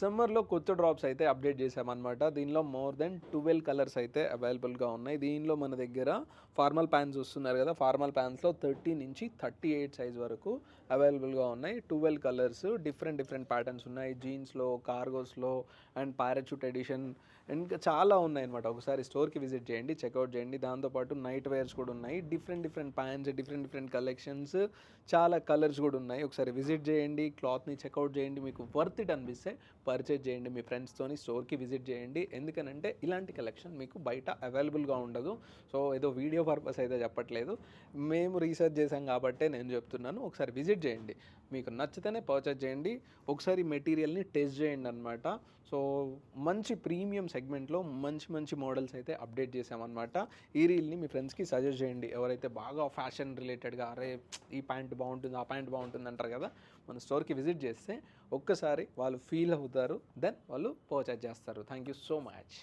సమ్మర్‌లో కొత్త డ్రాప్స్ అయితే అప్డేట్ చేశామనమాట. దీనిలో మోర్ దెన్ 12 కలర్స్ అయితే అవైలబుల్‌గా ఉన్నాయి. దీనిలో మన దగ్గర ఫార్మల్ ప్యాంట్స్ చూస్తున్నారు కదా! ఫార్మల్ ప్యాంట్స్‌లో 30 నుంచి 38 సైజ్ వరకు అవైలబుల్‌గా ఉన్నాయి. 12 కలర్స్ డిఫరెంట్ ప్యాటర్న్స్ ఉన్నాయి. జీన్స్‌లో, కార్గోస్‌లో అండ్ పారాచూట్ ఎడిషన్ ఇంకా చాలా ఉన్నాయన్నమాట. ఒకసారి స్టోర్‌కి విజిట్ చేయండి, చెక్‌ఔట్ చేయండి. దాంతోపాటు నైట్ వేర్స్ కూడా ఉన్నాయి. డిఫరెంట్ ప్యాంట్స్, డిఫరెంట్ కలెక్షన్స్, చాలా కలర్స్ కూడా ఉన్నాయి. ఒకసారి విజిట్ చేయండి, క్లాత్‌ని చెక్‌ఔట్ చేయండి. మీకు వర్త్ ఇట్ అనిపిస్తే పర్చేజ్ చేయండి. మీ ఫ్రెండ్స్తోని స్టోర్‌కి విజిట్ చేయండి. ఎందుకనంటే ఇలాంటి కలెక్షన్ మీకు బయట అవైలబుల్‌గా ఉండదు. సో ఏదో వీడియో పర్పస్ అయితే చెప్పట్లేదు. మేము రీసెర్చ్ చేసాం కాబట్టే నేను చెప్తున్నాను. ఒకసారి విజిట్ చేయండి. మీకు నచ్చితేనే పర్చేజ్ చేయండి. ఒకసారి మెటీరియల్‌ని టెస్ట్ చేయండి అనమాట. సో మంచి ప్రీమియం సెగ్మెంట్‌లో మంచి మోడల్స్ అయితే అప్డేట్ చేసామన్నమాట. ఈ రీల్‌ని మీ ఫ్రెండ్స్‌కి సజెస్ట్ చేయండి. ఎవరైతే బాగా ఫ్యాషన్ రిలేటెడ్‌గా అరే ఈ ప్యాంట్ బాగుంటుంది, ఆ ప్యాంట్ బాగుంటుంది అంటారు కదా! మన స్టోర్‌కి విజిట్ చేస్తే ఒక్కసారి వాళ్ళు ఫీల్ అవుతారు. దెన్ వాళ్ళు పర్చేజ్ చేస్తారు. Thank you so much.